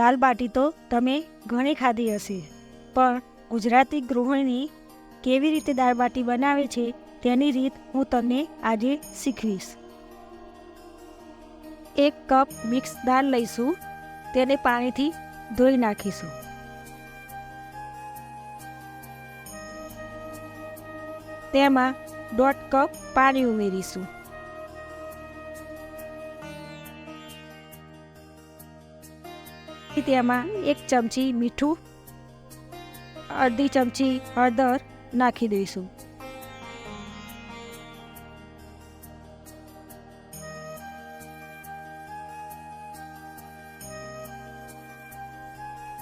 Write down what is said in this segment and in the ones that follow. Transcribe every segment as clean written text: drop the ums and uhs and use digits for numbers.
દાલ બાટી તો તમે ઘણી ખાધી હશે, પણ ગુજરાતી ગૃહિણી કેવી રીતે દાળ બાટી બનાવે છે તેની રીત હું તમને આજે શીખવીશ। 1 કપ મિક્સ દાળ લઈશું, તેને પાણીથી ધોઈ નાખીશું। તેમાં 1.5 કપ પાણી ઉમેરીશું। તેમાં 1 ચમચી મીઠું, અડધી ચમચી હળદર નાખી દઈશું।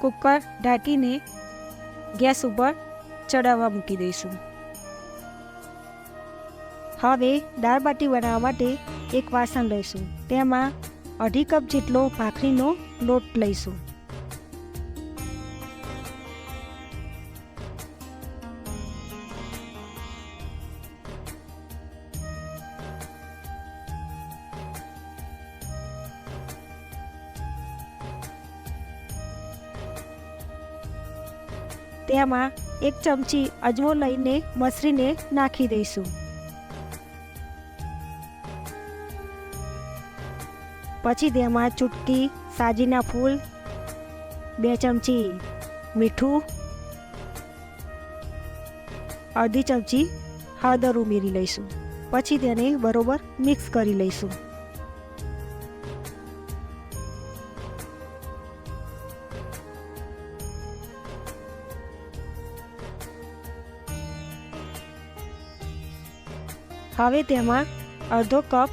કુકર ઢાંકીને ગેસ ઉપર ચડાવવા મૂકી દઈશું। હવે દાળ બાટી બનાવવા માટે એક વાસણ લઈશું, તેમાં 2.5 કપ જેટલો ભાખરીનો લોટ લઈશું। તેમાં 1 ચમચી અજમો લઈને મસળીને નાખી દઈશું। પછી તેમાં ચૂટકી સાજીના ફૂલ, 2 ચમચી મીઠું, અડધી ચમચી હળદર ઉમેરી લઈશું। પછી તેને બરોબર મિક્સ કરી લઈશું। હવે તેમાં અડધો કપ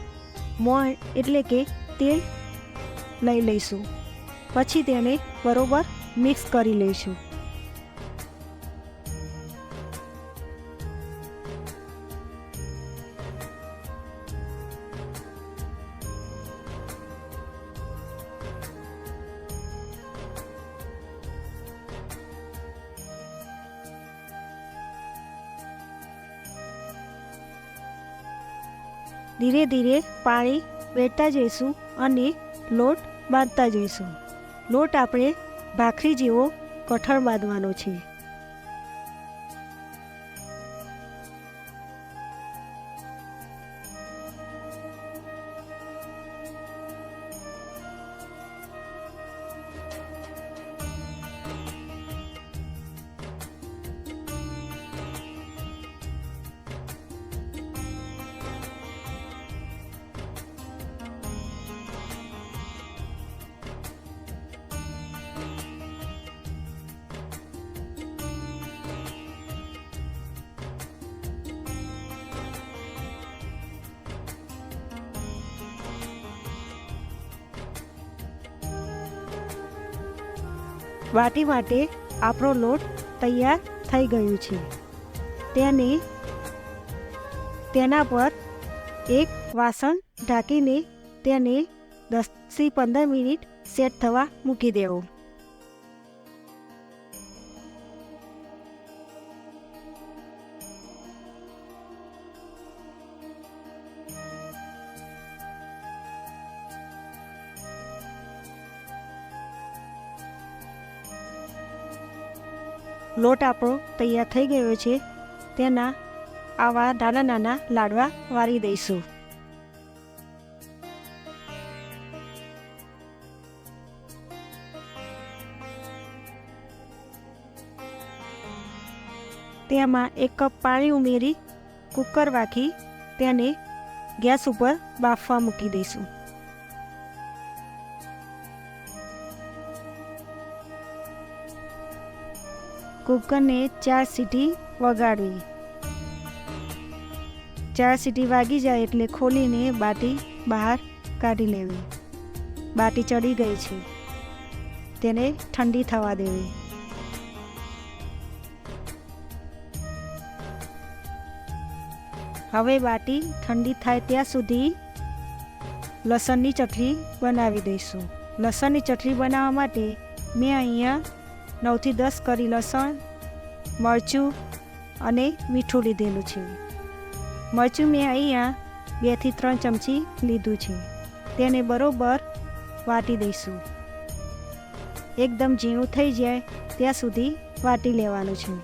મોણ એટલે કે તેલ લઈ લઈશું। પછી તેને બરોબર મિક્સ કરી લઈશું। ધીરે ધીરે પાણી વેઠતા જઈશું અને લોટ બાંધતા જઈશું। લોટ આપણે ભાખરી જેવો કઠણ બાંધવાનો છે। બાટી માટે આપણો લોટ તૈયાર થઈ ગયું છે। તેના પર એક વાસણ ઢાંકીને તેને 10 થી 15 મિનિટ સેટ થવા મૂકી દેવો। લોટ આપણો તૈયાર થઈ ગયો છે, તેના આવા નાના નાના લાડવા વાળી દઈશું। તેમાં 1 કપ પાણી ઉમેરી કુકર રાખી તેને ગેસ ઉપર બાફવા મૂકી દઈશું। કુકરને 4 સીટી વગાડવી। 4 સીટી વાગી જાય એટલે ખોલીને બાટી બહાર કાઢી લેવી। બાટી ચડી ગઈ છે, તેને ઠંડી થવા દેવી। હવે બાટી ઠંડી થાય ત્યાં સુધી લસણની ચટણી બનાવી દઈશું। લસણની ચટણી બનાવવા માટે મેં અહીંયા 9 થી 10 કળી લસણ, મરચું અને મીઠું લીધેલું છે। મરચું મેં અહીંયા 2 થી 3 ચમચી લીધું છે। તેને બરોબર વાટી દઈશું। એકદમ ઝીણું થઈ જાય ત્યાં સુધી વાટી લેવાનું છે.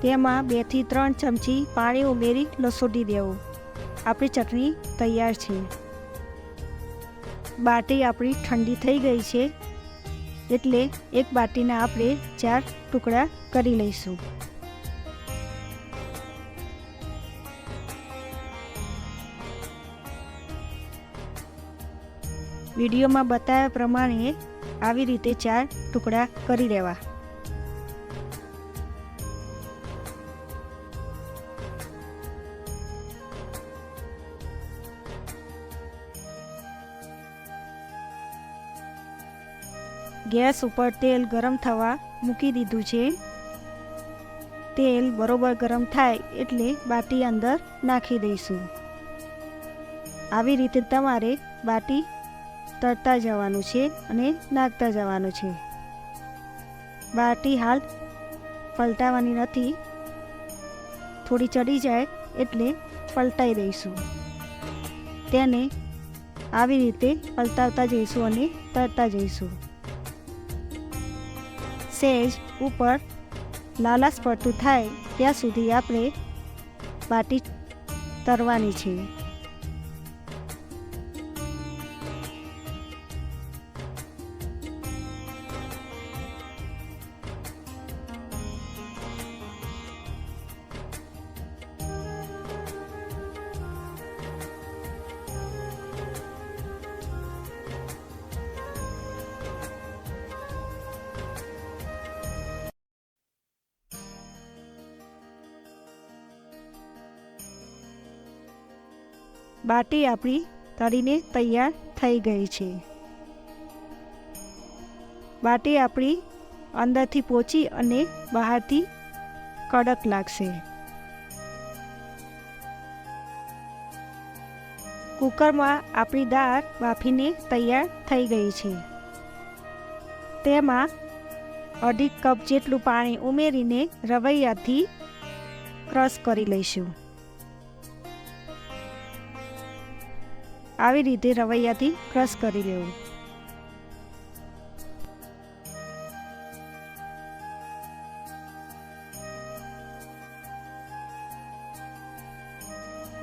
તેમાં 2 થી 3 ચમચી પાણી ઉમેરી લસોડી દેવું. આપણી ચટણી તૈયાર છે. બાટી આપણી ઠંડી થઈ ગઈ છે એટલે એક બાટીના આપણે 4 ટુકડા કરી લઈશું. વિડીયોમાં બતાવ્યા પ્રમાણે આવી રીતે 4 ટુકડા કરી લેવા. ગેસ ઉપર તેલ ગરમ થવા મૂકી દીધું છે. તેલ બરોબર ગરમ થાય એટલે બાટી અંદર નાખી દઈશું. આવી રીતે તમારે બાટી તળતા જવાનું છે અને નાખતા જવાનું છે. બાટી હાલ પલટાવવાની નથી, થોડી ચડી જાય એટલે પલટાઈ દઈશું. તેને આવી રીતે પલટાવતા જઈશું અને તળતા જઈશું. સહેજ ઉપર લાલાશ પડતું થાય ત્યાં સુધી આપણે બાટી તળવાની છે. બાટી આપણી તળીને તૈયાર થઈ ગઈ છે. બાટી આપણી અંદરથી પોચી અને બહારથી કડક લાગશે. કુકરમાં આપણી દાળ બાફીને તૈયાર થઈ ગઈ છે. તેમાં 1/2 કપ જેટલું પાણી ઉમેરીને રવૈયાથી ક્રશ કરી લઈશું. આવી રીતે રવૈયાથી ક્રશ કરી લેવું.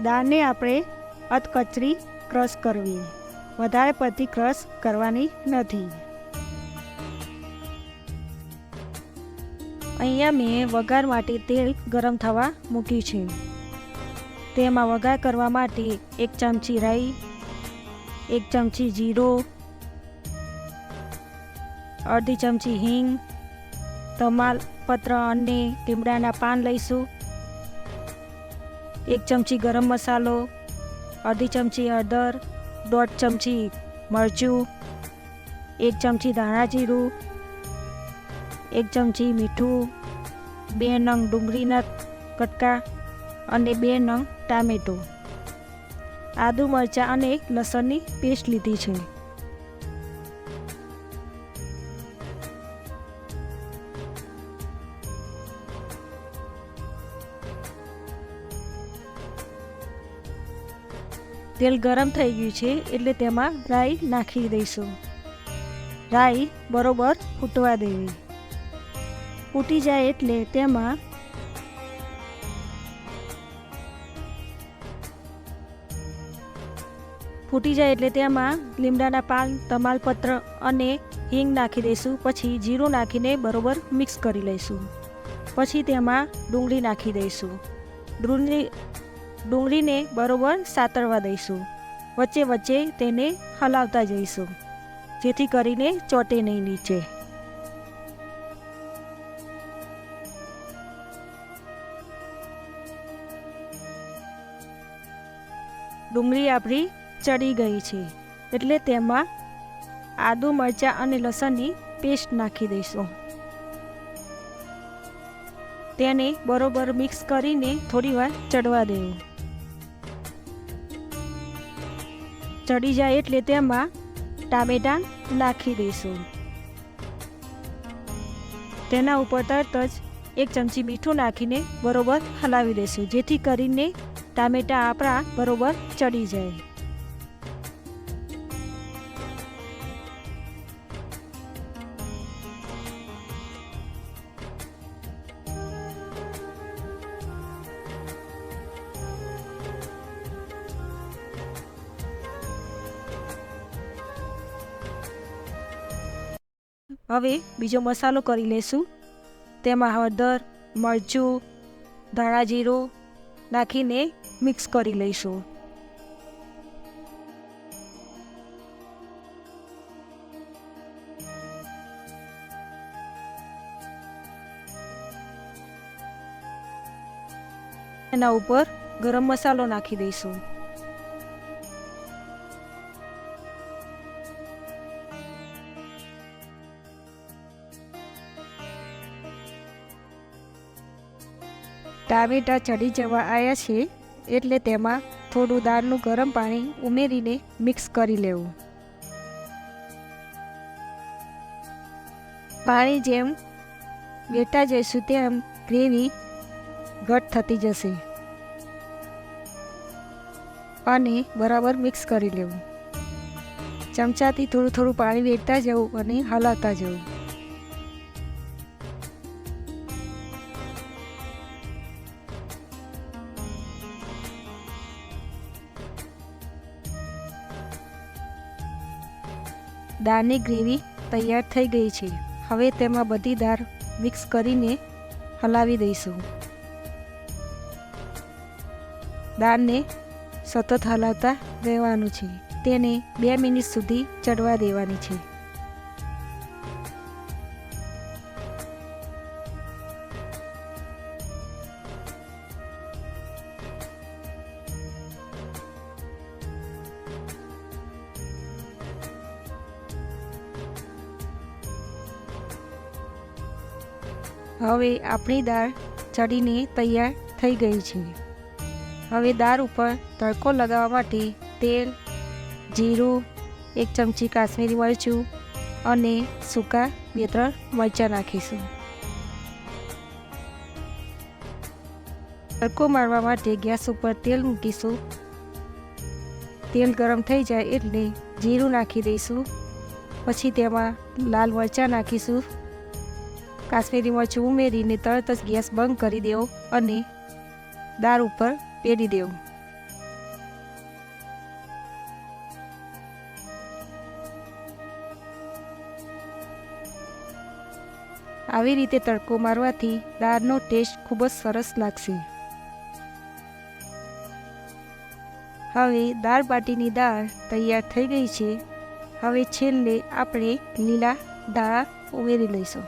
દાળને આપણે અધકચરી ક્રશ કરવી, વધારે પડતી ક્રશ કરવાની નથી. અહીંયા મેં વઘાર માટે તેલ ગરમ થવા મૂક્યું છે. તેમાં વઘાર કરવા માટે 1 ચમચી રાઈ, 1 ચમચી જીરું, અડધી ચમચી હિંગ, તમાલપત્ર અને લીમડાના પાન લઈશું. 1 ચમચી ગરમ મસાલો, અડધી ચમચી હળદર, 1/2 ચમચી મરચું, 1 ચમચી ધાણા જીરું, 1 ચમચી મીઠું, 2 નંગ ડુંગળીના કટકા અને 2 નંગ ટામેટું, આદુ મરચાં અને લસણની પેસ્ટ લીધી છે. તેલ ગરમ થઈ ગયું છે એટલે તેમાં રાઈ નાખી દઈશું. રાઈ બરોબર ફૂટવા દેવી. ફૂટી જાય એટલે તેમાં લીમડાના પાન, તમાલપત્ર અને હિંગ નાખી દઈશું. પછી જીરું નાખીને બરોબર મિક્સ કરી લઈશું. પછી તેમાં ડુંગળી નાખી દઈશું. ડુંગળીને બરોબર સાતળવા દઈશું. વચ્ચે વચ્ચે તેને હલાવતા જઈશું જેથી કરીને ચોટે નહીં નીચે. ડુંગળી આપણી ચડી ગઈ છે એટલે તેમાં આદુ મરચાં અને લસણની પેસ્ટ નાખી દઈશું. તેને બરોબર મિક્સ કરીને થોડીવાર ચડવા દેવું. ચડી જાય એટલે તેમાં ટામેટાં નાખી દઈશું. તેના ઉપર તરત જ 1 ચમચી મીઠું નાખીને બરોબર હલાવી દઈશું જેથી કરીને ટામેટાં આપણા બરોબર ચડી જાય. હવે બીજો મસાલો કરી લઈશું. તેમાં હળદર, મરચું, ધાણા જીરું નાખીને મિક્સ કરી લઈશું. એના ઉપર ગરમ મસાલો નાખી દઈશું. ટામેટાં ચડી જવા આવ્યા છે એટલે તેમાં થોડું દાળનું ગરમ પાણી ઉમેરીને મિક્સ કરી લેવું. પાણી જેમ વેટા જઈશું તેમ ગ્રેવી ઘટ થતી જશે અને બરાબર મિક્સ કરી લેવું. ચમચાથી થોડું થોડું પાણી વેરતા જવું અને હલાવતા જવું. દાળની ગ્રેવી તૈયાર થઈ ગઈ છે. હવે તેમાં બધી દાળ મિક્સ કરીને હલાવી દઈશું. દાળને સતત હલાવતા રહેવાનું છે. તેને 2 મિનિટ સુધી ચડવા દેવાની છે. હવે આપણી દાળ ચડીને તૈયાર થઈ ગઈ છે. હવે દાળ ઉપર તડકો લગાવવા માટે તેલ, જીરું, 1 ચમચી કાશ્મીરી મરચું અને સૂકા 2-3 મરચાં નાખીશું. તડકો મારવા માટે ગેસ ઉપર તેલ મૂકીશું. તેલ ગરમ થઈ જાય એટલે જીરું નાખી દઈશું. પછી તેમાં લાલ મરચાં નાખીશું. કાશ્મીરી મરચું ઉમેરીને તરત જ ગેસ બંધ કરી દેવો અને દાળ ઉપર પેરી દેવું. આવી રીતે તડકો મારવાથી દાળનો ટેસ્ટ ખૂબ જ સરસ લાગશે. હવે દાળ બાટીની દાળ તૈયાર થઈ ગઈ છે. હવે છેલ્લે આપણે લીલા ધાણા ઉમેરી લઈશું.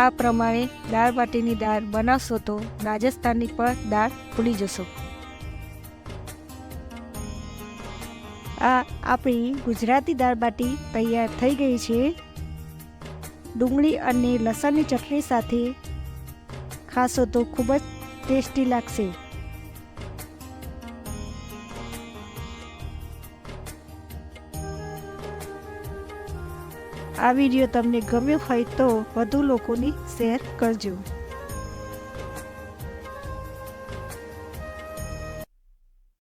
આ પ્રમાણે દાળ બાટીની દાળ બનાવશો તો રાજસ્થાનની પણ દાળ ભૂલી જશો. આ આપણી ગુજરાતી દાળ બાટી તૈયાર થઈ ગઈ છે. ડુંગળી અને લસણની ચટણી સાથે ખાશો તો ખૂબ જ ટેસ્ટી લાગશે. આ વિડીયો તમને ગમ્યો હોય તો વધુ લોકોને શેર કરજો.